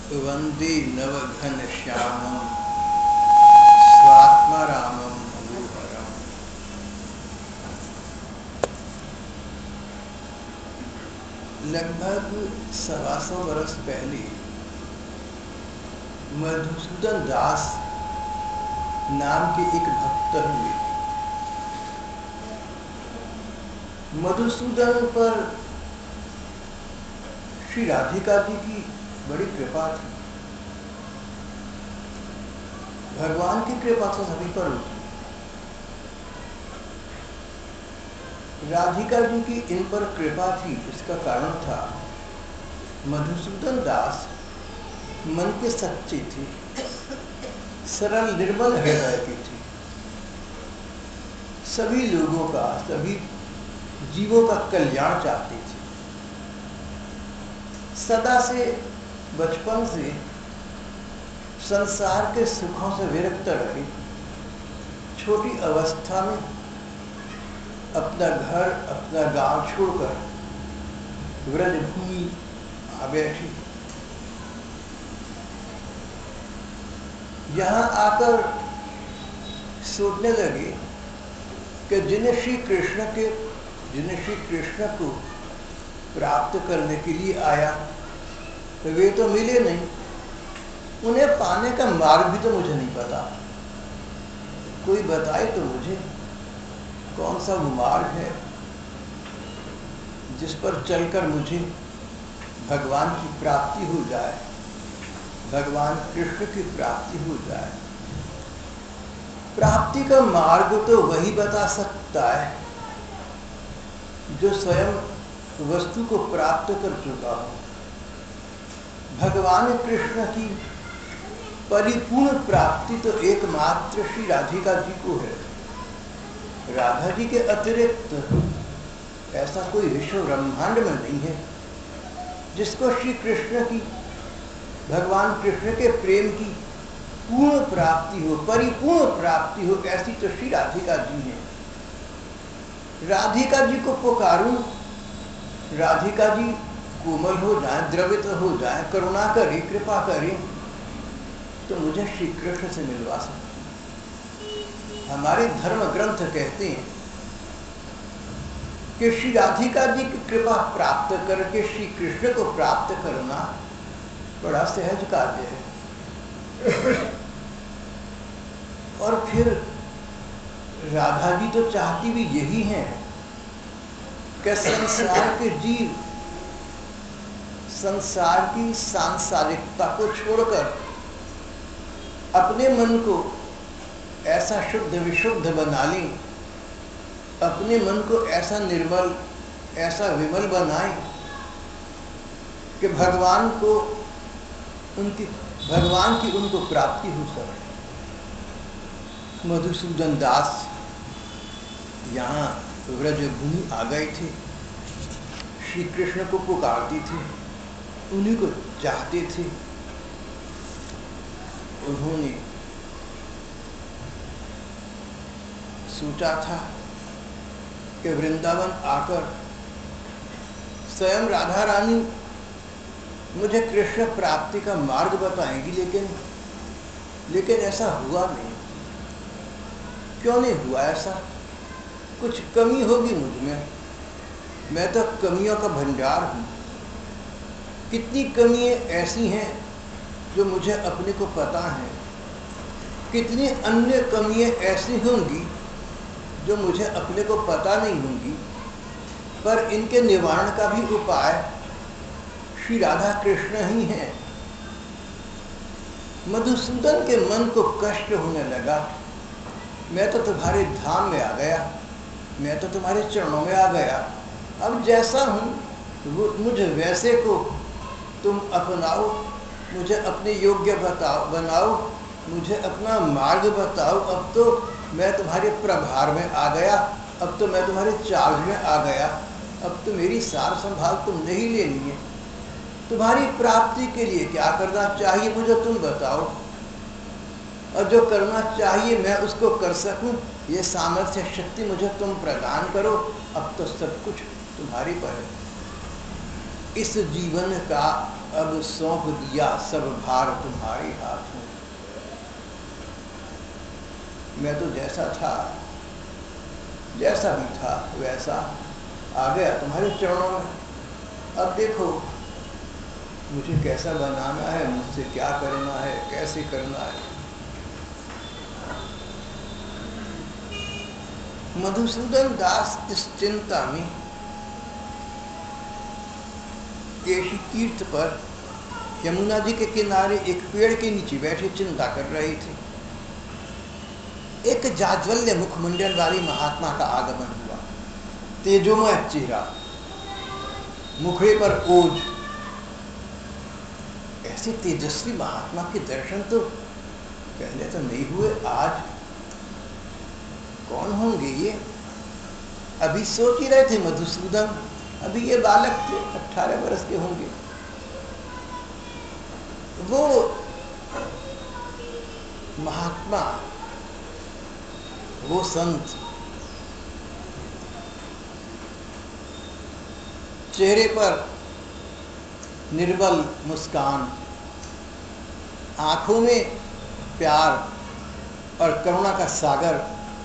वंदे नवघन श्यामम स्वात्मारामम मनोहरम। लगभग 125 वर्ष पहले मधुसूदन दास नाम के एक भक्त हुए थे। मधुसूदन पर श्री राधिका जी की बड़ी कृपा थी। भगवान की कृपा तो सभी पर होती। राधिका जी की इन पर कृपा थी। इसका कारण था मधुसूदन दास मन के सच्चे थे, सरल निर्मल हृदय के थे। सभी लोगों का, सभी जीवों का कल्याण चाहते थे। सदा से, बचपन से संसार के सुखों से विरक्त रहे। छोटी अवस्था में अपना घर, अपना गांव छोड़कर व्रजभूमि आ बैठे। यहाँ आकर सोचने लगे कि जिन्हें श्री कृष्ण को प्राप्त करने के लिए आया तो वे तो मिले नहीं। उन्हें पाने का मार्ग भी तो मुझे नहीं पता। कोई बताए तो मुझे कौन सा वो मार्ग है जिस पर चलकर मुझे भगवान की प्राप्ति हो जाए, भगवान कृष्ण की प्राप्ति हो जाए। प्राप्ति का मार्ग तो वही बता सकता है जो स्वयं वस्तु को प्राप्त कर चुका हो। भगवान कृष्ण की परिपूर्ण प्राप्ति तो एकमात्र श्री राधिका जी को है। राधा जी के अतिरिक्त ऐसा कोई विश्व ब्रह्मांड में नहीं है जिसको श्री कृष्ण की, भगवान कृष्ण के प्रेम की पूर्ण प्राप्ति हो, परिपूर्ण प्राप्ति हो। ऐसी तो श्री राधिका जी है। राधिका जी को पुकारूं, राधिका जी कोमल हो जाए, द्रवित हो जाए, करुणा करें, कृपा करें तो मुझे श्री कृष्ण से मिलवा सकती। हमारे धर्म ग्रंथ कहते हैं कि श्री राधिका जी की कृपा प्राप्त करके श्री कृष्ण को प्राप्त करना बड़ा सहज कार्य है। और फिर राधा जी तो चाहती भी यही है कि संसार के जीव संसार की सांसारिकता को छोड़कर अपने मन को ऐसा शुद्ध विशुद्ध बना लें, अपने मन को ऐसा निर्मल, ऐसा विमल बनाएं कि भगवान की उनको प्राप्ति हो सके। मधुसूदन दास यहाँ व्रजभूमि आ गए थे। श्री कृष्ण को पुकारते थे, उन्हीं को चाहते थे। उन्होंने सोचा था कि वृंदावन आकर स्वयं राधा रानी मुझे कृष्ण प्राप्ति का मार्ग बताएंगी, लेकिन ऐसा हुआ नहीं। क्यों नहीं हुआ ऐसा? कुछ कमी होगी मुझ में। मैं तो कमियों का भंडार हूँ। कितनी कमियाँ ऐसी हैं जो मुझे अपने को पता है, कितनी अन्य कमियाँ ऐसी होंगी जो मुझे अपने को पता नहीं होंगी। पर इनके निवारण का भी उपाय श्री राधा कृष्ण ही हैं। मधुसूदन के मन को कष्ट होने लगा। मैं तो तुम्हारे धाम में आ गया, मैं तो तुम्हारे चरणों में आ गया। अब जैसा हूँ मुझे वैसे को तुम अपनाओ, मुझे अपने योग्य बनाओ, मुझे अपना मार्ग बताओ। अब तो मैं तुम्हारे प्रभार में आ गया, अब तो मैं तुम्हारे चार्ज में आ गया। अब तो मेरी सार संभाल तुमने ही लेनी है। तुम्हारी प्राप्ति के लिए क्या करना चाहिए मुझे तुम बताओ, और जो करना चाहिए मैं उसको कर सकूं, ये सामर्थ्य शक्ति मुझे तुम प्रदान करो। अब तो सब कुछ तुम्हारे पर है। इस जीवन का अब सौंप दिया सब भार तुम्हारे हाथों। मैं तो जैसा था, जैसा भी था वैसा आ गया तुम्हारे चरणों में। अब देखो मुझे कैसा बनाना है, मुझसे क्या करना है, कैसे करना है। मधुसूदन दास इस चिंता में केशी तीर्थ पर यमुना जी के किनारे एक पेड़ के नीचे बैठे चिंता कर रहे थे। एक जाज्वल्य मुखमंडल वाली महात्मा का आगमन हुआ। तेजोमय चेहरा, मुखड़े पर ओज। ऐसे तेजस्वी महात्मा के दर्शन तो पहले तो नहीं हुए। आज कौन होंगे ये? अभी सोच ही रहे थे मधुसूदन, अभी ये बालक थे, 18 वर्ष के होंगे। वो महात्मा, वो संत चेहरे पर निर्बल मुस्कान, आंखों में प्यार और करुणा का सागर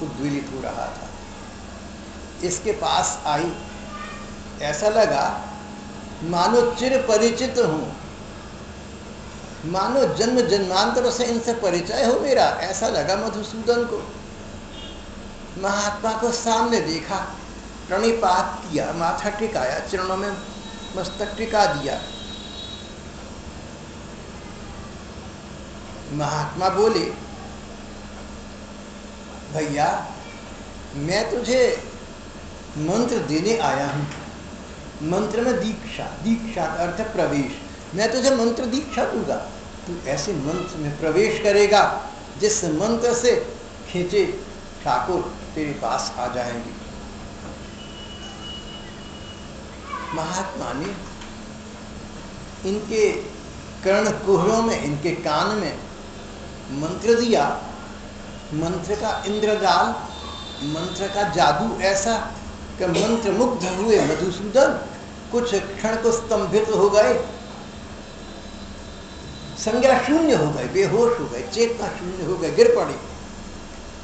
उद्वेलित हो रहा था। इसके पास आई, ऐसा लगा मानो चिर परिचित हूं, मानो जन्म जन्मांतर से इनसे परिचय हो मेरा, ऐसा लगा मधुसूदन को। महात्मा को सामने देखा, प्रणिपात किया, माथा टिकाया, चरणों में मस्तक टिका दिया। महात्मा बोले, भैया मैं तुझे मंत्र देने आया हूं। मंत्र में दीक्षा, दीक्षा का अर्थ प्रवेश। मैं तुझे मंत्र दीक्षा दूंगा, तू ऐसे मंत्र में प्रवेश करेगा जिस मंत्र से खींचे ठाकुर तेरे पास आ जाएंगे। महात्मा ने इनके कर्णकुहरों में, इनके कान में मंत्र दिया। मंत्र का इंद्रजाल, मंत्र का जादू ऐसा कि मंत्र मुग्ध हुए मधुसूदन कुछ क्षण को स्तंभित हो गए, संज्ञा शून्य हो गए, बेहोश हो गए, चेतना शून्य हो गए, गिर पड़े।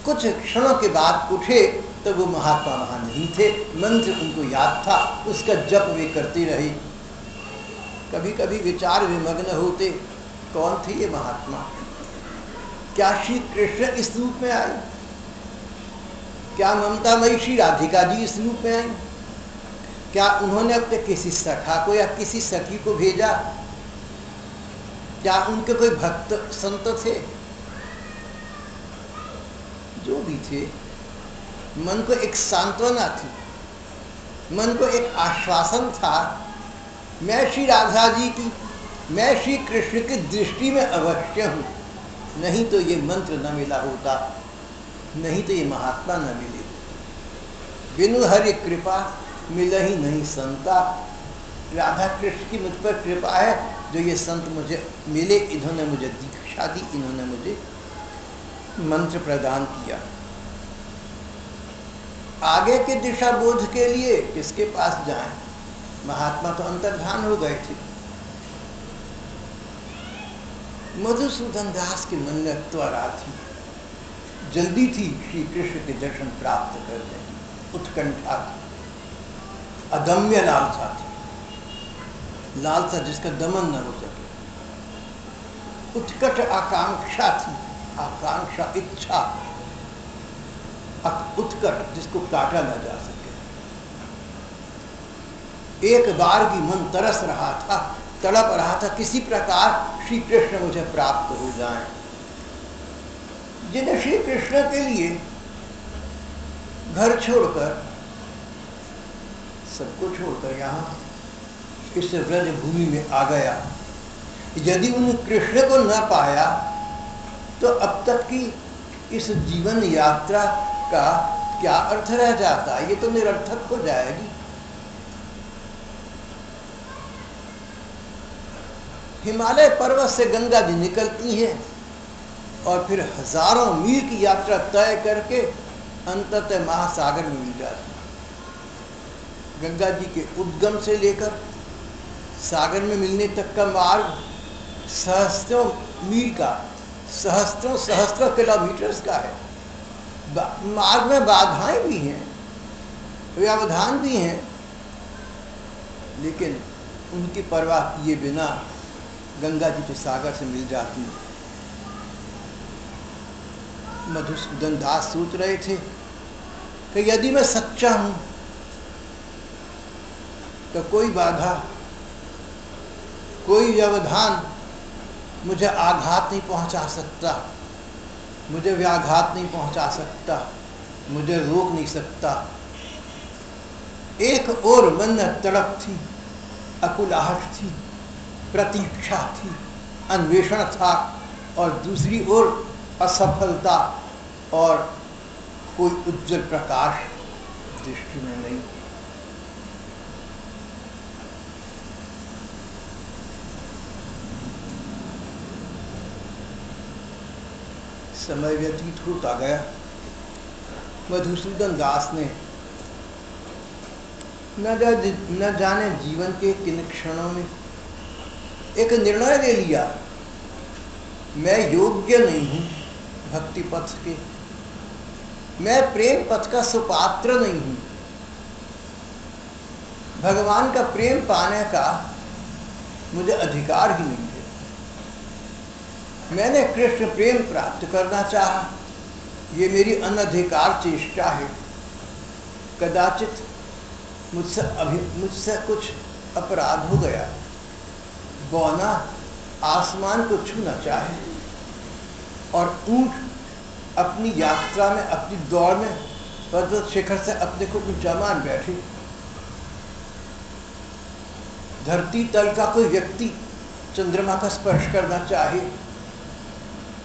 कुछ क्षणों के बाद उठे तो वो महात्मा वहां नहीं थे। मंत्र उनको याद था, उसका जप वे करते रहे। कभी कभी विचार विमग्न होते, कौन थे ये महात्मा? क्या श्री कृष्ण इस रूप में आए? क्या ममतामयी श्री राधिका जी इस रूप में आई? क्या उन्होंने अपने किसी सखा को या किसी सखी को भेजा? क्या उनके कोई भक्त संत थे? जो भी थे, मन को एक सांत्वना थी, मन को एक आश्वासन था, मैं श्री राधा जी की, मैं श्री कृष्ण की दृष्टि में अवश्य हूं। नहीं तो ये मंत्र न मिला होता, नहीं तो ये महात्मा न मिले। बिनु हरि कृपा मिला ही नहीं संता। राधा कृष्ण की मुझ पर कृपा है जो ये संत मुझे मिले, इन्होंने मुझे दीक्षा दी, इन्होंने मुझे मंत्र प्रदान किया। आगे के दिशा बोध के लिए किसके पास जाएं? महात्मा तो अंतर्धान हो गए थे। मधुसूदन दास के मन में त्वरा थी, जल्दी थी श्री कृष्ण के दर्शन प्राप्त करने की, उत्कंठा थी, अदम्य लालसा थी, लालसा जिसका दमन न हो सके। उत्कट आकांक्षा थी, आकांक्षा, इच्छा, उत्कट जिसको काटा न जा सके। एक बार भी मन तरस रहा था, तड़प रहा था, किसी प्रकार श्री कृष्ण मुझे प्राप्त हो जाएं। जिन्हें श्री कृष्ण के लिए घर छोड़कर, सबको छोड़कर यहाँ इस व्रज भूमि में आ गया, यदि उन कृष्ण को न पाया तो अब तक की इस जीवन यात्रा का क्या अर्थ रह जाता? ये तो निरर्थक हो जाएगी। हिमालय पर्वत से गंगा जी निकलती है और फिर हजारों मील की यात्रा तय करके अंततः महासागर में मिल जाती है। गंगा जी के उद्गम से लेकर सागर में मिलने तक का मार्ग सहस्त्रों मील का, सहस्त्रों किलोमीटर्स का है। मार्ग में बाधाएं भी हैं, व्यवधान भी हैं, लेकिन उनकी परवाह किए बिना गंगा जी के सागर से मिल जाती। मधुसूदन दास सोच रहे थे कि यदि मैं सच्चा हूं तो कोई बाधा, कोई व्यवधान मुझे आघात नहीं पहुंचा सकता, मुझे व्याघात नहीं पहुंचा सकता, मुझे रोक नहीं सकता। एक और मन में तड़प थी, अकुलाहट थी, प्रतीक्षा थी, अन्वेषण था, और दूसरी ओर असफलता और कोई उज्जवल प्रकाश दृष्टि में नहीं। समय व्यतीत होता गया। मधुसूदन दास ने न जाने जीवन के किन क्षणों में एक निर्णय ले लिया, मैं योग्य नहीं हूं भक्ति पथ के, मैं प्रेम पथ का सुपात्र नहीं हूं, भगवान का प्रेम पाने का मुझे अधिकार ही नहीं है। मैंने कृष्ण प्रेम प्राप्त करना चाहा, ये मेरी अनधिकार चेष्टा है। कदाचित मुझसे कुछ अपराध हो गया। बौना आसमान को छूना चाहे और ऊंट अपनी यात्रा में, अपनी दौड़ में पर्वत शिखर से अपने को ऊंचा मान बैठे। धरती तल का कोई व्यक्ति चंद्रमा का स्पर्श करना चाहे,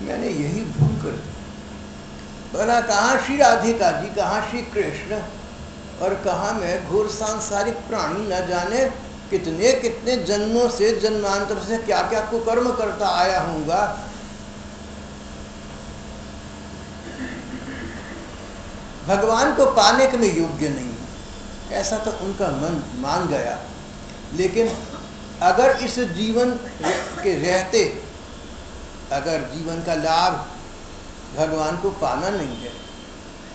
मैंने यही भूल कर दी। भला कहाँ श्री राधिका जी, कहाँ श्री कृष्ण, और कहाँ मैं घोर सांसारिक प्राणी, न जाने कितने कितने जन्मों से, जन्मांतर से क्या क्या कुकर्म करता आया हूँगा। भगवान को पाने के लिए योग्य नहीं, ऐसा तो उनका मन मान गया। लेकिन अगर इस जीवन के रहते, अगर जीवन का लाभ भगवान को पाना नहीं है,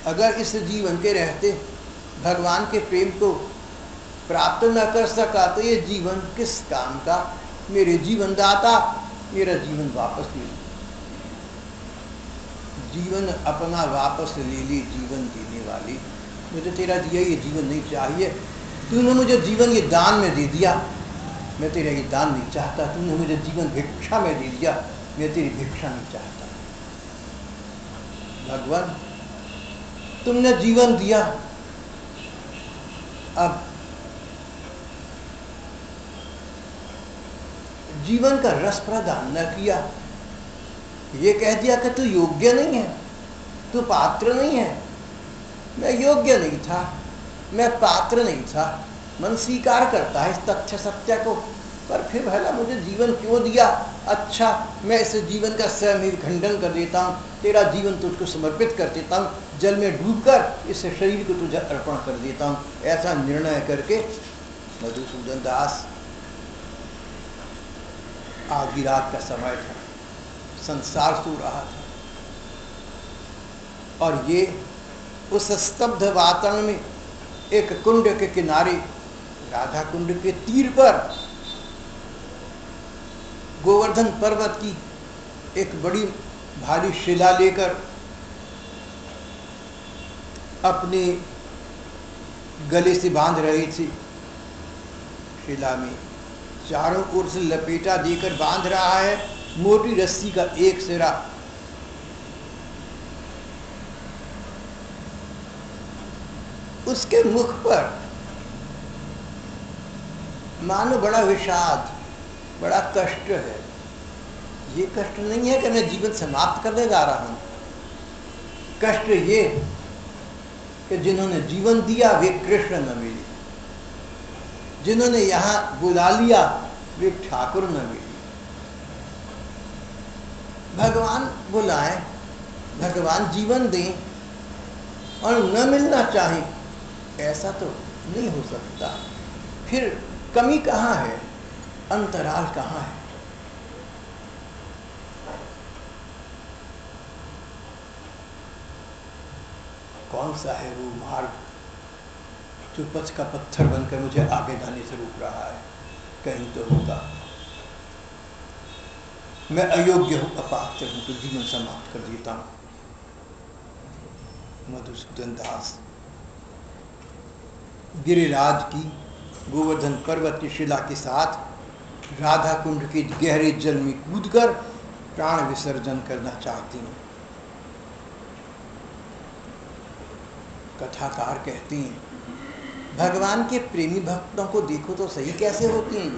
अगर इस जीवन के रहते भगवान के प्रेम को प्राप्त न कर सका, तो ये जीवन किस काम का। मेरे जीवन दाता मेरा जीवन वापस ले ली, जीवन अपना वापस ले ली, जीवन देने वाली, मुझे तेरा दिया ये जीवन नहीं चाहिए। तूने मुझे जीवन ये दान में दे दिया, मैं तेरा ये दान नहीं चाहता। तूने मुझे जीवन भिक्षा में दे दिया, मैं तेरी भिक्षा नहीं चाहता। भगवान तुमने जीवन दिया, अब जीवन का रस प्रदान न किया, ये कह दिया कि तू योग्य नहीं है, तू पात्र नहीं है। मैं योग्य नहीं था, मैं पात्र नहीं था। मन स्वीकार करता है इस तथ्य सत्य को, पर फिर भला मुझे जीवन क्यों दिया। अच्छा, मैं इस जीवन का स्वयं खंडन कर देता हूँ, तेरा जीवन तुझको समर्पित कर देता हूँ, जल में डूबकर इस शरीर को तुझे अर्पण कर देता हूँ। ऐसा निर्णय करके मधुसूदन दास, आधी रात का समय था, संसार सो रहा था, और ये उस स्तब्ध वातावरण में एक कुंड के किनारे, राधा कुंड के तीर पर, गोवर्धन पर्वत की एक बड़ी भारी शिला लेकर अपने गले से बांध रहे थे। शिला में चारों ओर से लपेटा देकर बांध रहा है, मोटी रस्सी का एक सिरा। उसके मुख पर मानो बड़ा विषाद, बड़ा कष्ट है। ये कष्ट नहीं है कि मैं जीवन समाप्त करने जा रहा हूं, कष्ट ये कि जिन्होंने जीवन दिया वे कृष्ण न मिले, जिन्होंने यहां बुला लिया वे ठाकुर न मिले। भगवान बुलाएं, भगवान जीवन दें और न मिलना चाहें, ऐसा तो नहीं हो सकता। फिर कमी कहाँ है? अंतराल कहाँ है? कौन सा है वो मार्ग जो पथ का पत्थर बनकर मुझे आगे जाने से रोक रहा है? कहीं तो होगा। मैं अयोग्य हूं, अपात्र हूं, तो जीवन समाप्त कर देता हूं। मधुसूदन दास गिरिराज की गोवर्धन पर्वत की शिला के साथ राधा कुंड के गहरे जल में कूदकर प्राण विसर्जन करना चाहती हूँ। कथाकार कहते हैं, भगवान के प्रेमी भक्तों को देखो तो सही कैसे होती हैं।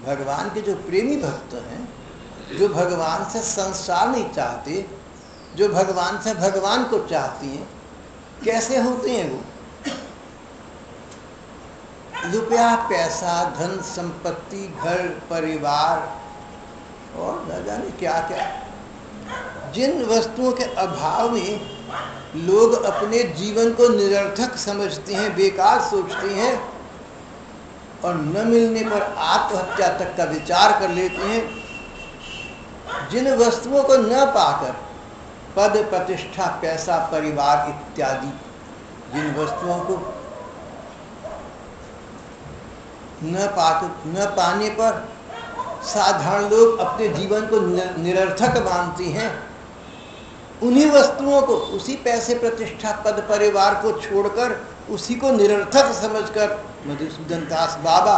भगवान के जो प्रेमी भक्त हैं, जो भगवान से संसार नहीं चाहते, जो भगवान से भगवान को चाहती हैं, कैसे होते हैं वो? रुपया, पैसा, धन संपत्ति, घर परिवार और न जाने क्या क्या, जिन वस्तुओं के अभाव में लोग अपने जीवन को निरर्थक समझते हैं, बेकार सोचते हैं और न मिलने पर आत्महत्या तक का विचार कर लेते हैं, जिन वस्तुओं को न पाकर पद प्रतिष्ठा, पैसा, परिवार इत्यादि, जिन वस्तुओं को न पाने पर साधारण लोग अपने जीवन को निरर्थक मानते हैं, उन्हीं वस्तुओं को, उसी पैसे, प्रतिष्ठा, पद, परिवार को छोड़कर उसी को निरर्थक समझकर मधुसूदन दास बाबा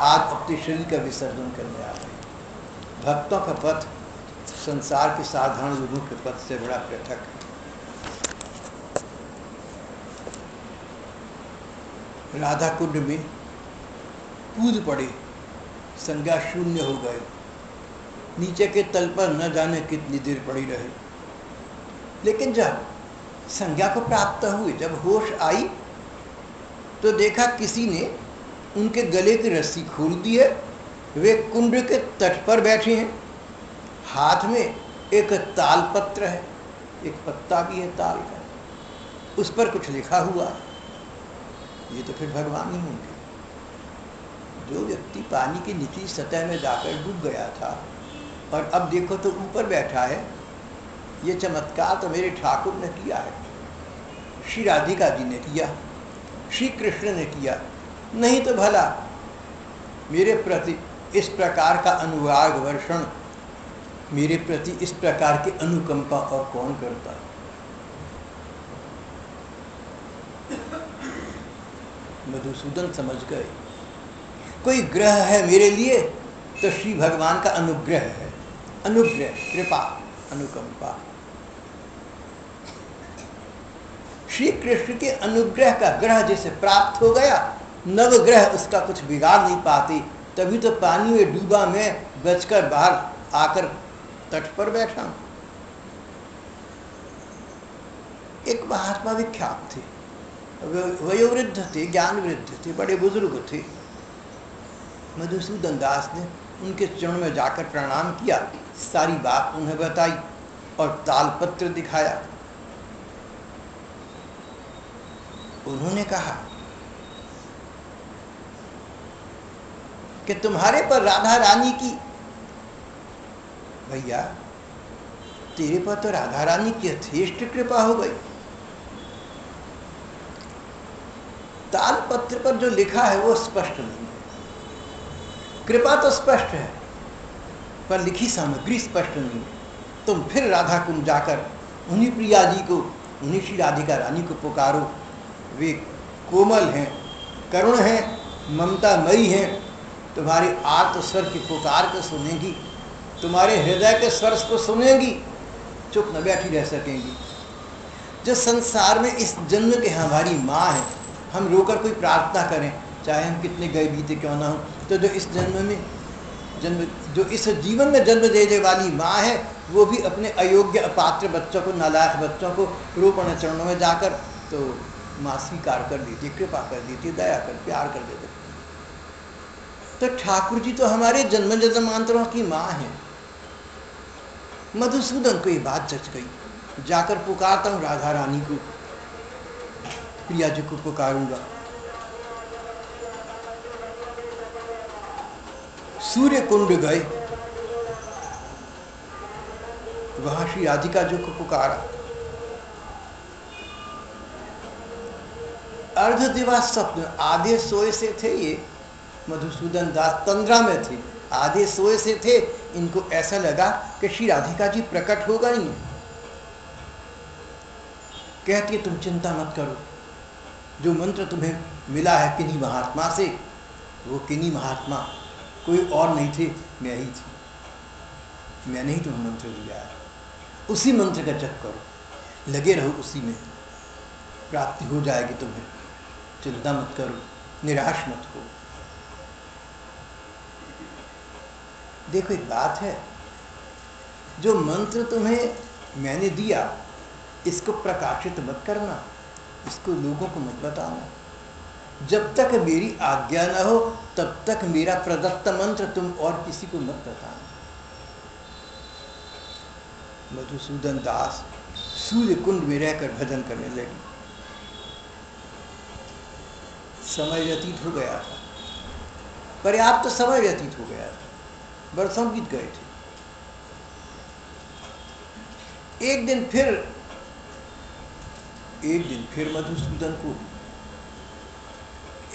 आज अपने शरीर का विसर्जन करने आ रहे हैं। भक्तों का पथ संसार के साधारण लोगों के पथ से बड़ा पृथक है। राधा कुंड में कूद पड़े, संज्ञा शून्य हो गए, नीचे के तल पर न जाने कितनी देर पड़ी रहे। लेकिन जब संज्ञा को प्राप्त हुई, जब होश आई, तो देखा किसी ने उनके गले की रस्सी खोल दी है। वे कुंड के तट पर बैठे हैं, हाथ में एक ताल पत्र है, एक पत्ता भी है ताल का, उस पर कुछ लिखा हुआ। ये तो फिर भगवान ही होंगे। जो व्यक्ति पानी की निचली सतह में जाकर डूब गया था और अब देखो तो ऊपर बैठा है, ये चमत्कार तो मेरे ठाकुर ने किया है, श्री राधिका जी ने किया, श्री कृष्ण ने किया, नहीं तो भला मेरे प्रति इस प्रकार का अनुराग वर्षण, मेरे प्रति इस प्रकार की अनुकंपा और कौन करता है? मधुसूदन समझ गए, कोई ग्रह है मेरे लिए तो श्री भगवान का अनुग्रह है। अनुग्रह, कृपा, अनुकंपा। श्री कृष्ण के अनुग्रह का ग्रह जैसे प्राप्त हो गया, नवग्रह उसका कुछ बिगाड़ नहीं पाते। तभी तो पानी में डूबा मैं बचकर बाहर आकर तट पर बैठा हूं। एक महात्मा विख्यात थे, वयोवृद्ध थे, ज्ञान वृद्ध थे, बड़े बुजुर्ग थे। मधुसूदन दास ने उनके चरण में जाकर प्रणाम किया, सारी बात उन्हें बताई और तालपत्र दिखाया। उन्होंने कहा कि तुम्हारे पर राधा रानी की, भैया तेरे पर तो राधा रानी की यथेष्ट कृपा हो गई। तालपत्र पर जो लिखा है वो स्पष्ट नहीं है, कृपा तो स्पष्ट है पर लिखी सामग्री स्पष्ट नहीं है। तुम फिर राधा कुंड जाकर उन्हीं प्रिया जी को, उन्हीं श्री राधिका रानी को पुकारो। वे कोमल हैं, करुण हैं, ममतामयी हैं, तुम्हारी आर्त स्वर की पुकार को सुनेंगी, तुम्हारे हृदय के स्वर को सुनेंगी, चुप न बैठी रह सकेंगी। जो संसार में इस जन्म के हमारी माँ है, हम रोकर कोई प्रार्थना करें, चाहे हम कितने गए बीते क्यों ना हो, तो जो इस जो इस जीवन में जन्म देने वाली माँ है, वो भी अपने अयोग्य अपात्र बच्चों को, नालायक बच्चों को रोपण चरणों में जाकर तो माँ स्वीकार कर देती, कृपा कर देती, दया कर, प्यार कर देती। तो ठाकुर जी तो हमारे जन्म जन्मांतरों की माँ है। मधुसूदन को ये बात जच गई, जाकर पुकारता हूँ राधा रानी को, प्रिया जी को पुकारूंगा। सूर्य कुंड गए, वहां श्री राधिका जी को पुकारा। अर्ध दिवा स्वप्न, आधे सोए से थे ये मधुसूदन दास, तंद्रा में थे, आधे सोए से थे। इनको ऐसा लगा कि श्री राधिका जी प्रकट हो गई हैं। कहती तुम चिंता मत करो, जो मंत्र तुम्हें मिला है किन्हीं महात्मा से, वो किन्हीं महात्मा कोई और नहीं थे, मैं ही थी। मैंने ही तुम्हें मंत्र दिया है, उसी मंत्र का जप करो, लगे रहो उसी में, प्राप्ति हो जाएगी तुम्हें। चिंता मत करो, निराश मत हो। देखो एक बात है, जो मंत्र तुम्हें मैंने दिया इसको प्रकाशित मत करना, इसको लोगों को मत बताना। जब तक मेरी आज्ञा न हो तब तक मेरा प्रदत्त मंत्र तुम और किसी को मत बताना। मधुसूदन दास सूर्य कुंड में रहकर भजन करने लगी। समय व्यतीत हो गया था, पर्याप्त समय व्यतीत हो गया था, वर्षों बीत गए थे। एक दिन फिर मधुसूदन को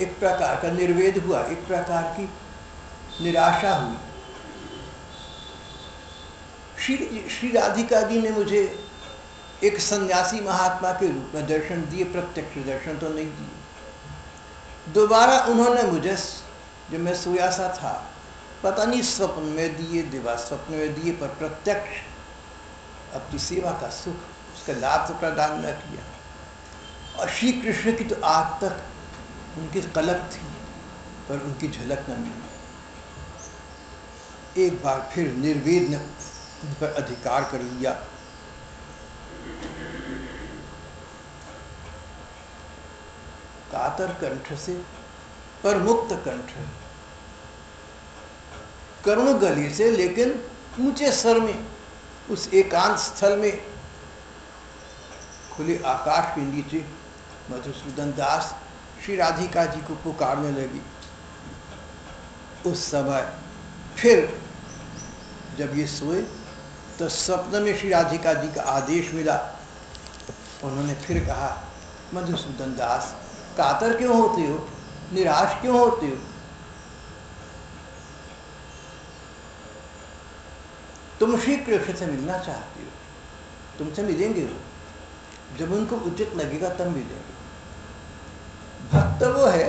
एक प्रकार का निर्वेद हुआ, एक प्रकार की निराशा हुई। श्री राधिका जी ने मुझे एक सन्यासी महात्मा के रूप में दर्शन दिए, प्रत्यक्ष दर्शन तो नहीं दिए। दोबारा उन्होंने मुझे, जब मैं सोया सा था, पता नहीं स्वप्न में दिए, दिवा स्वप्न में दिए, पर प्रत्यक्ष अपनी सेवा का सुख, उसका लाभ तो प्रदान न किया। और श्री कृष्ण की तो आज तक उनकी कलक थी, पर उनकी झलक न मिली। एक बार फिर निर्वेद ने उन पर अधिकार कर लिया। कातर कंठ से पर मुक्त कंठ, करुण गले से लेकिन ऊंचे स्वर में, उस एकांत स्थल में, खुले आकाश के नीचे मधुसूदन दास श्री राधिका जी को पुकारने लगी। उस समय फिर जब ये सोए तो स्वप्न में श्री राधिका जी का आदेश मिला। उन्होंने फिर कहा, मधुसूदन दास कातर क्यों होते हो, निराश क्यों होते हो? तुम श्री कृष्ण से मिलना चाहते हो, तुमसे मिलेंगे वो, जब उनको उचित लगेगा तब मिलेंगे। भक्त वो है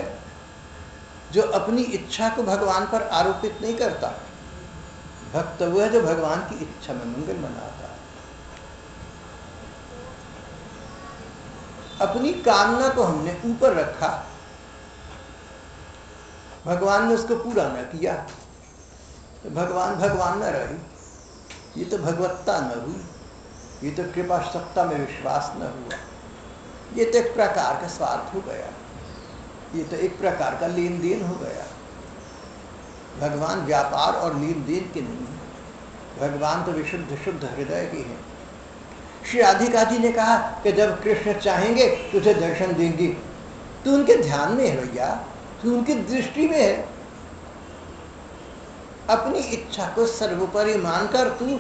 जो अपनी इच्छा को भगवान पर आरोपित नहीं करता। भक्त वो है जो भगवान की इच्छा में मंगल मनाता है। अपनी कामना को हमने ऊपर रखा, भगवान ने उसको पूरा न किया तो भगवान न रही। ये तो भगवत्ता न हुई, ये तो कृपा सत्ता में विश्वास न हुआ, ये तो एक प्रकार का स्वार्थ हो गया, ये तो एक प्रकार का लेन देन हो गया। भगवान व्यापार और लेन देन के नहीं है, भगवान तो विशुद्ध शुद्ध हृदय के हैं। श्री राधिका जी ने कहा कि जब कृष्ण चाहेंगे तुझे दर्शन देंगे। तू उनके ध्यान में है भैया, तू उनकी दृष्टि में है। अपनी इच्छा को सर्वोपरि मानकर तू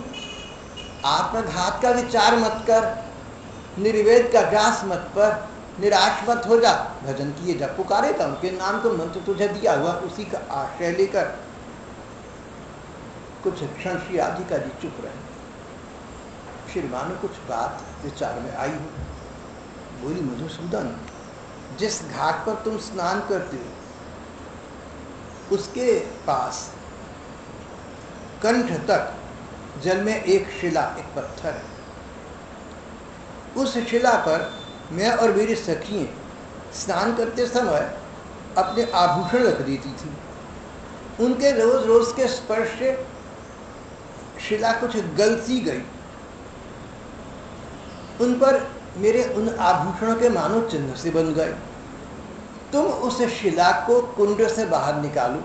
आत्मघात का विचार मत कर, निर्वेद का ग्रास मत पर, निराश मत हो जा। भजन किए जा, पुकारेगा उनके नाम को, मंत्र तुझे दिया हुआ उसी का आश्रय लेकर। कुछ क्षण श्री राधिका जी चुप रहे, फिर मानो कुछ बात विचार में आई हो। बोली, मधुसूदन जिस घाट पर तुम स्नान करते हो उसके पास कंठ तक जल में एक शिला, एक पत्थर है। उस शिला पर मैं और मेरी सखियां स्नान करते समय अपने आभूषण रख देती थी। उनके रोज रोज के स्पर्श से शिला कुछ गलती गई, उन पर मेरे उन आभूषणों के मानो चिन्ह से बन गए। तुम उस शिला को कुंड से बाहर निकालो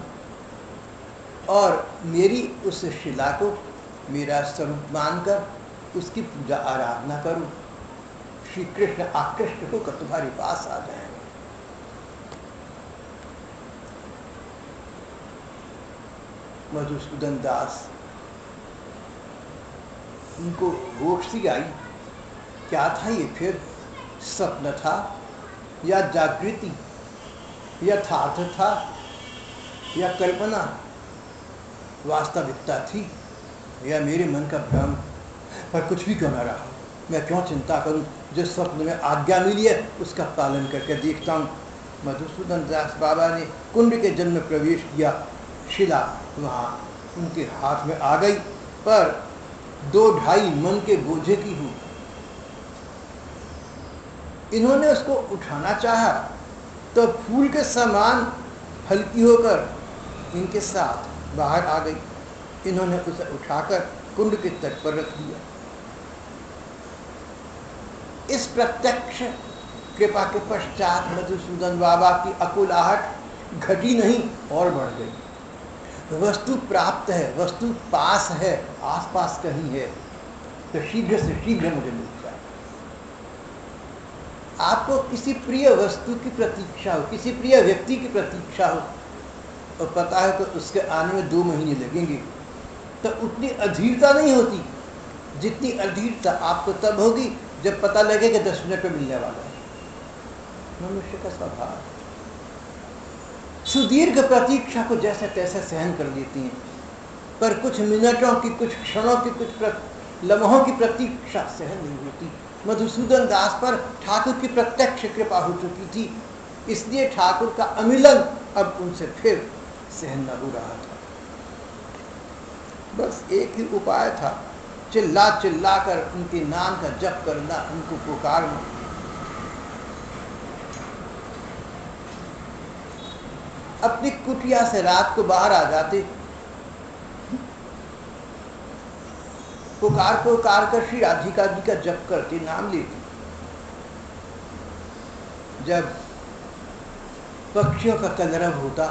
और मेरी उस शिला को मेरा स्वरूप मानकर उसकी पूजा आराधना करो। श्री कृष्ण आकृष्ट होकर तुम्हारे पास आ जाएंगे। मधुसूदन दास, उनको होश सी आई, क्या था ये फिर? स्वप्न था या जागृति, यथार्थ था या कल्पना, वास्तविकता थी या मेरे मन का भ्रम? पर कुछ भी क्यों ना रहा, मैं क्यों चिंता करूं? जिस स्वप्न में आज्ञा मिली है उसका पालन करके देखता हूं। मधुसूदन दास बाबा ने कुंड के जल में प्रवेश किया। शिला वहां उनके हाथ में आ गई, पर 2-2.5 मन के बोझे की हुई। इन्होंने उसको उठाना चाहा तो फूल के समान हल्की होकर इनके साथ बाहर आ गई। इन्होंने उसे उठाकर कुंड के तट पर रख दिया। इस प्रत्यक्ष कृपा के पश्चात मधुसूदन बाबा की अकुलाहट घटी नहीं और बढ़ गई। वस्तु प्राप्त है, वस्तु पास है, आसपास कहीं है, तो शीघ्र से शीघ्र मुझे मिल जाए। आपको किसी प्रिय वस्तु की प्रतीक्षा हो, किसी प्रिय व्यक्ति की प्रतीक्षा हो, और पता है तो उसके आने में 2 महीने लगेंगे, तो उतनी अधीरता नहीं होती जितनी अधीरता आपको तब होगी जब पता लगे कि 10 मिनट में मिलने वाला है। मनुष्य का स्वभाव सुदीर्घ प्रतीक्षा को जैसे तैसे सहन कर लेती हैं, पर कुछ मिनटों की, कुछ क्षणों की, कुछ लम्हों की प्रतीक्षा सहन नहीं होती। मधुसूदन दास पर ठाकुर की प्रत्यक्ष कृपा हो चुकी थी, इसलिए ठाकुर का अमिलन अब उनसे फिर सहन न हो रहा था। बस एक ही उपाय था, चिल्ला चिल्ला कर उनके नाम का जप करना, उनको पुकारना। अपनी कुटिया से रात को बाहर आ जाते, पुकार कर श्री राधिका जी का जप करते, नाम लेते। जब पक्षियों का कलरव होता,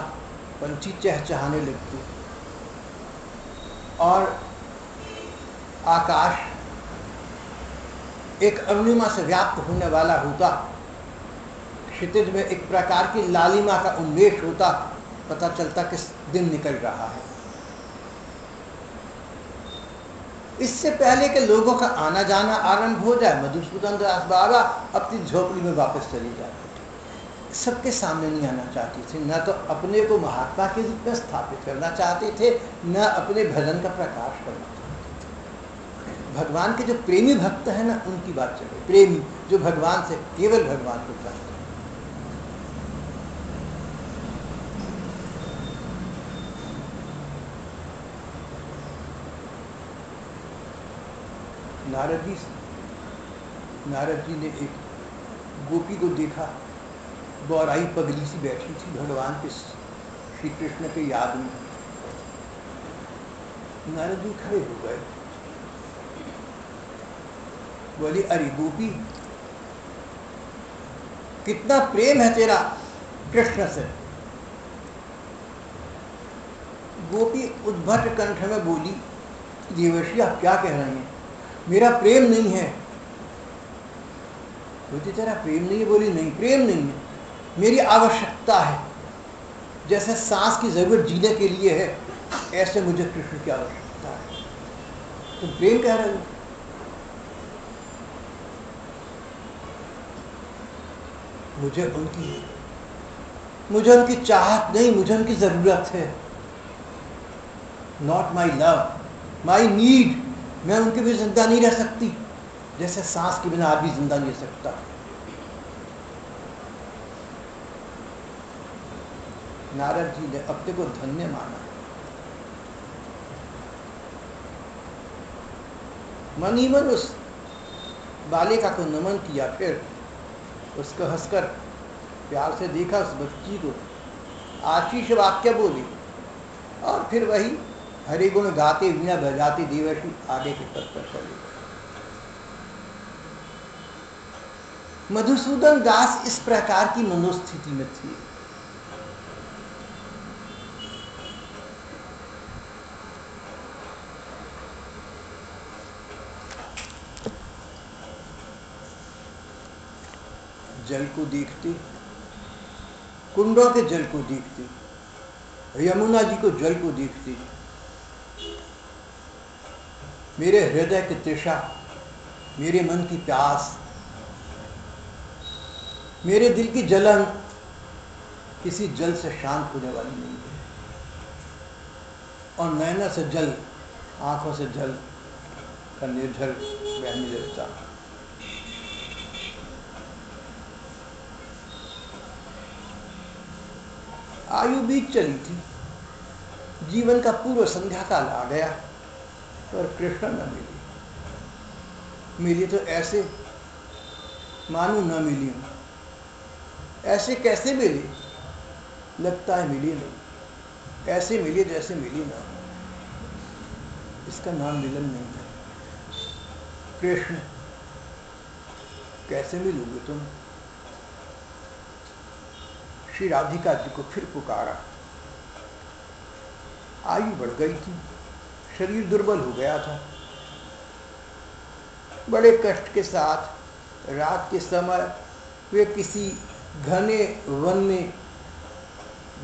पंछी चहचहाने लगते और आकाश एक अरुणिमा से व्याप्त होने वाला होता, क्षितिज में एक प्रकार की लालिमा का उन्मेष होता, पता चलता कि दिन निकल रहा है। इससे पहले कि लोगों का आना जाना आरंभ हो जाए, मधुसूदन दास बाबा अपनी झोपड़ी में वापस चले जाते थे। सबके सामने नहीं आना चाहते थे, न तो अपने को महात्मा के रूप में स्थापित करना चाहते थे, न अपने भजन का प्रकाश करना चाहते थे। भगवान के जो प्रेमी भक्त है ना, उनकी बात चले, प्रेमी जो भगवान से केवल भगवान को चाहते हैं। नारद जी ने एक गोपी को देखा, बौराई पगली सी बैठी थी भगवान के, श्री कृष्ण के याद में। नारद जी खड़े हो गए, बोली, अरे गोपी, कितना प्रेम है तेरा कृष्ण से। गोपी उद्भट कंठ में बोली, देवर्षि आप क्या कह रहे हैं, मेरा प्रेम नहीं है। बोलती, तेरा प्रेम नहीं है? बोली, नहीं, प्रेम नहीं है, मेरी आवश्यकता है। जैसे सांस की जरूरत जीने के लिए है, ऐसे मुझे कृष्ण की आवश्यकता है। तुम प्रेम कह रहे हो? मुझे उनकी चाहत नहीं, मुझे उनकी जरूरत है। Not my love, my need. मैं उनके बिना जिंदा नहीं रह सकती, जैसे सांस के बिना आदमी जिंदा नहीं रह सकता। नारद जी ने अपने को धन्य माना, मन ही मन उस बालिका को नमन किया, फिर उसको हंसकर प्यार से देखा, उस बच्ची को आशीष वाक्य बोली, और फिर वही हरि गुण गाते, वीणा बजाते देवर्षि आगे के पद पर चले। मधुसूदन दास इस प्रकार की मनोस्थिति में थे। जल को देखते, कुंडों के जल को देखते, यमुना जी को जल को देखते, मेरे हृदय की तृषा, मेरे मन की प्यास, मेरे दिल की जलन किसी जल से शांत होने वाली नहीं है। और नैना से जल, आंखों से जल का निर्झर बहने लगता। आयु बीत चली थी, जीवन का पूर्व संध्या काल आ गया, पर कृष्ण न मिली। मिली तो ऐसे मानो न मिली हूं। ऐसे कैसे मिली? लगता है मिली नहीं। ऐसे मिली जैसे मिली ना। इसका नाम मिलन नहीं है। कृष्ण, कैसे मिलोगे तुम? श्री राधिका जी को फिर पुकारा। आयु बढ़ गई थी, शरीर दुर्बल हो गया था। बड़े कष्ट के साथ रात के समय वे किसी घने वन में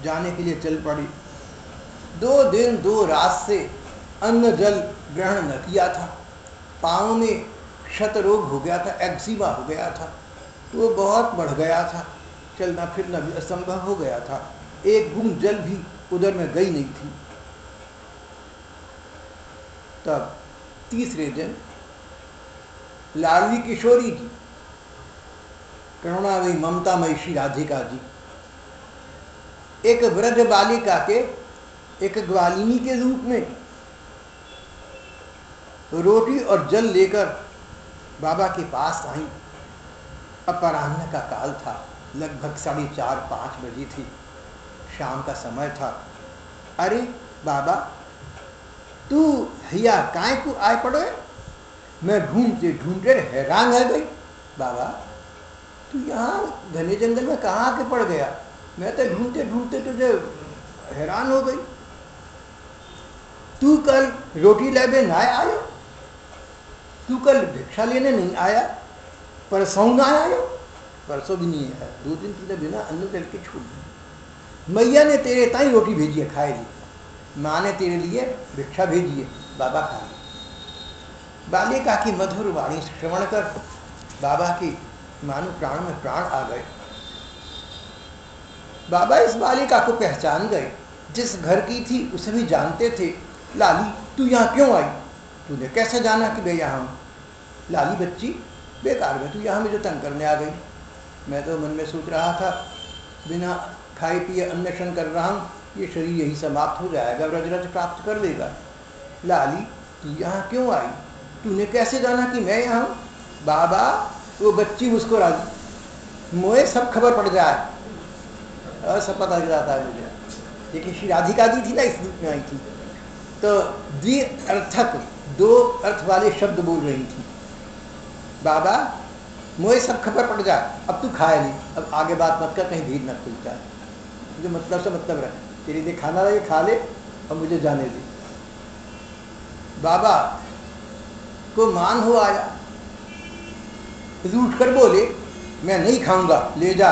जाने के लिए चल पड़ी। 2 दिन 2 रात से अन्न जल ग्रहण न किया था। पाँव में क्षत रोग हो गया था, एक्जिमा हो गया था, वो बहुत बढ़ गया था। चलना फिरना भी असंभव हो गया था। एक बूंद जल भी उधर में गई नहीं थी। तब तीसरे दिन लाडली किशोरी जी, करुणामयी ममतामयी श्री राधिका जी, एक वृद्ध बालिका के, एक ग्वालिनी के रूप में रोटी और जल लेकर बाबा के पास आई। अपराह्न का काल था, लगभग 4:30-5 बजे थी, शाम का समय था। अरे बाबा, तू हिया काय को आए पड़े? मैं ढूंढते ढूंढते हैरान रह गई। बाबा, तू यहाँ घने जंगल में कहाँ आके पड़ गया? मैं तो ढूंढते ढूंढते तुझे हैरान हो गई। तू कल रोटी लेने ना आयो? तू कल भिक्षा लेने नहीं आया? परसों ना आयो? परसों भी नहीं आया। 2 दिन तुझे बिना अन्न जल के छोड़ दी। मैया ने तेरे ताई रोटी भेजी है, खाए ली। माँ ने तेरे लिए भिक्षा भेजी है, बाबा खा ली। बालिका की मधुर वाणी श्रवण कर बाबा की मानो प्राण में प्राण आ गए। बाबा इस बालिका को पहचान गए, जिस घर की थी उसे भी जानते थे। लाली, तू यहाँ क्यों आई? तूने कैसे जाना कि मैं यहाँ हूँ? लाली बच्ची, बेकार में तू यहाँ मुझे तंग करने आ गई। मैं तो मन में सोच रहा था, बिना खाए पिए अन्वेषण कर रहा हूँ, ये शरीर यही समाप्त हो जाएगा, रज प्राप्त कर लेगा। लाली, तू यहाँ क्यों आई? तूने कैसे जाना कि मैं यहाँ हूँ? बाबा, वो बच्ची मुस्कुरा दी। मुझे सब खबर पड़ जाए, सब पता लग जाता है मुझे। लेकिन श्री राधिका जी थी ना, इस रूप में आई थी, तो द्विअर्थक 2 अर्थ वाले शब्द बोल रही थी। बाबा, मुझे सब खबर पड़ जाए, अब तू खाए नहीं, अब आगे बात मत कर, कहीं भीड़ न खुल जाए। मुझे मतलब से मतलब रख, तेरे लिए खाना लगे खा ले और मुझे जाने दे। बाबा को मान हो आया, रूठ कर बोले, मैं नहीं खाऊंगा, ले जा।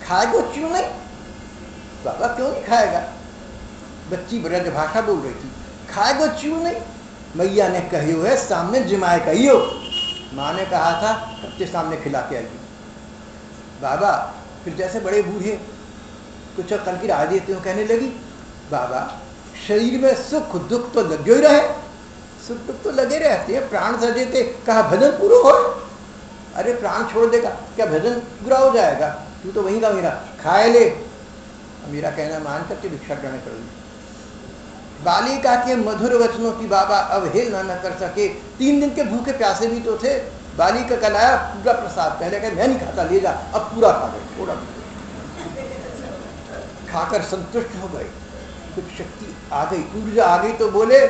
खाएगा क्यों नहीं? बाबा क्यों नहीं खाएगा? बच्ची ब्रज भाषा बोल रही थी। खाएगा क्यों नहीं? मैया ने कहियो है, सामने जिमाए कहियो। माँ ने कहा था सबके सामने खिला के आइए। बाबा फिर जैसे बड़े बूढ़े कुछ कल की राय देते हो, कहने लगी, बाबा शरीर में सुख दुख तो लगे ही रहे, सुख दुख तो लगे रहते हैं, प्राण सजे थे, कहा भजन पूरा हो। अरे प्राण छोड़ देगा क्या भजन पूरा हो जाएगा? तू तो वहीं का मेरा खाए ले। मेरा कहना मान करके भिक्षा ग्रहण कर ली। बालिका के मधुर वचनों की बाबा अवहेलना न कर सके। 3 दिन के भूखे प्यासे भी तो थे। बालिका का लाया पूरा प्रसाद, पहले कहे मैं नहीं खाता, ले जा, अब पूरा खा गए, थोड़ा खाकर संतुष्ट हो गए। कुछ शक्ति आ गई, ऊर्जा आ गई, तो बोले,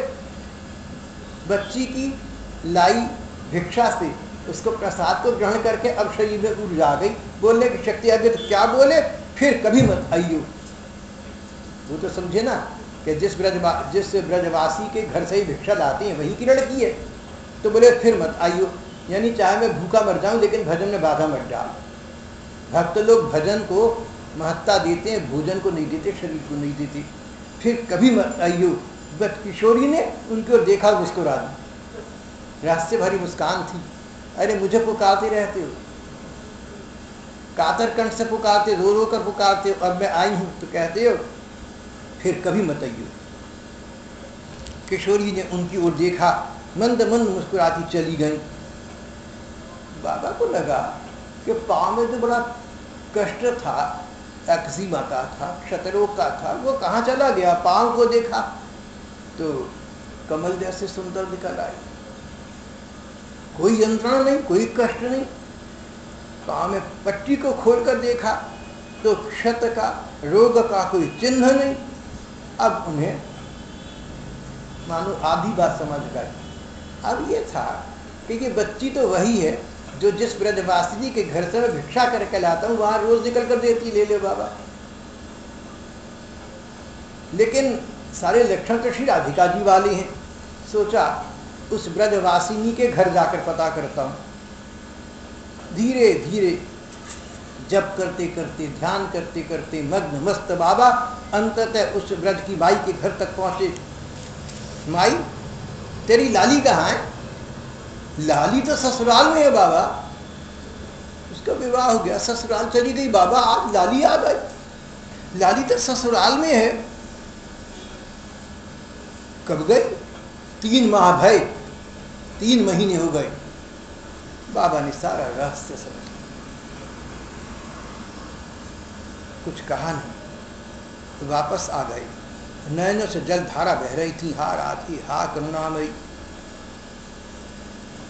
बच्ची की लाई भिक्षा से उसको प्रसाद को ग्रहण करके अब शरीर में ऊर्जा आ गई, बोलने की शक्ति आ गई। तो क्या बोले, फिर कभी मत आइयो। वो तो समझे ना कि जिस ब्रजवासी के घर से ही भिक्षा लाती है वही की लड़की है, तो बोले फिर मत आइयो, यानी चाहे मैं भूखा मर जाऊं लेकिन भजन में बाधा मत डाल। भक्त लोग भजन को महत्ता देते हैं, भोजन को नहीं देते, शरीर को नहीं देते। फिर कभी मत आइयो, बस किशोरी ने उनकी ओर देखा, मुस्कुरा दी, रहस्य भरी मुस्कान थी। अरे मुझे पुकारते रहते हो, कातर कंठ से पुकारते, रो रो कर पुकारते हो, अब मैं आई हूं तो कहते हो फिर कभी मत आइयो। किशोरी ने उनकी ओर देखा, मंद मंद मुस्कुराती चली गई। बाबा को लगा कि पाँव में तो बड़ा कष्ट था, एक्जिमा का था, क्षतरोग का था, वो कहाँ चला गया। पाँव को देखा तो कमल जैसे सुंदर निकल आई, कोई यंत्रणा नहीं, कोई कष्ट नहीं। पाँव में पट्टी को खोलकर देखा तो क्षत का, रोग का कोई चिन्ह नहीं। अब उन्हें मानो आधी बात समझ गई। अब ये था कि ये बच्ची तो वही है जो जिस ब्रजवासिनी के घर से मैं भिक्षा करके लाता हूँ, वहां रोज निकल कर देती, ले ले बाबा। लेकिन सारे लक्षण तो श्री राधिका जी वाले हैं। सोचा उस ब्रजवासिनी के घर जाकर पता करता हूँ। धीरे धीरे जप करते करते, ध्यान करते करते मग्न मस्त बाबा अंततः उस ब्रज की माई के घर तक पहुंचे। माई, तेरी लाली कहाँ है? लाली तो ससुराल में है बाबा, उसका विवाह हो गया, ससुराल चली गई बाबा, आज लाली आ गई। लाली तो ससुराल में है। कब गई? 3 माह भय, 3 महीने हो गए। बाबा ने सारा रहस्य समझ, कुछ कहा नहीं, तो वापस आ गए। नैनों से जल धारा बह रही थी, हा राधे, हा करुणामयी।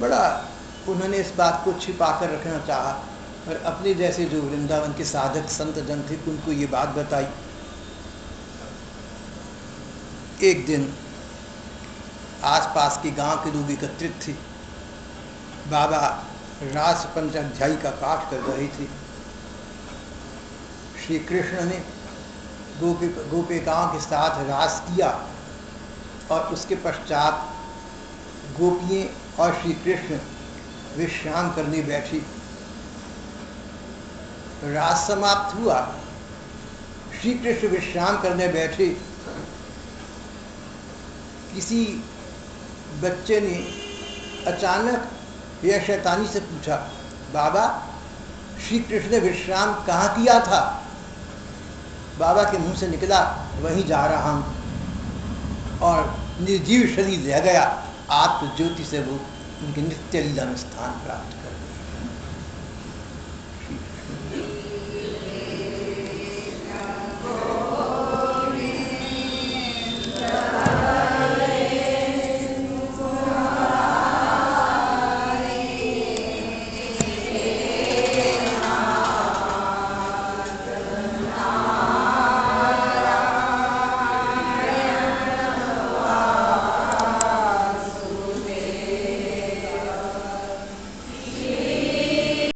बड़ा उन्होंने इस बात को छिपा कर रखना चाहा, और अपने जैसे जो वृंदावन के साधक संत जन थे उनको ये बात बताई। एक दिन आसपास के गांव के लोग एकत्रित थे। बाबा रास पंचाध्यायी का पाठ कर रहे थे। श्री कृष्ण ने गोपिकाओं के साथ रास किया और उसके पश्चात गोपियाँ और श्री कृष्ण विश्राम करने बैठे। रास समाप्त हुआ, श्री कृष्ण विश्राम करने बैठे। किसी बच्चे ने अचानक या शैतानी से पूछा, बाबा श्री कृष्ण ने विश्राम कहाँ किया था? बाबा के मुंह से निकला, वहीं जा रहा हूं। और निर्जीव शरीर रह गया, आत्म ज्योति से वो उनके नित्य लीला में स्थान प्राप्त कर गया।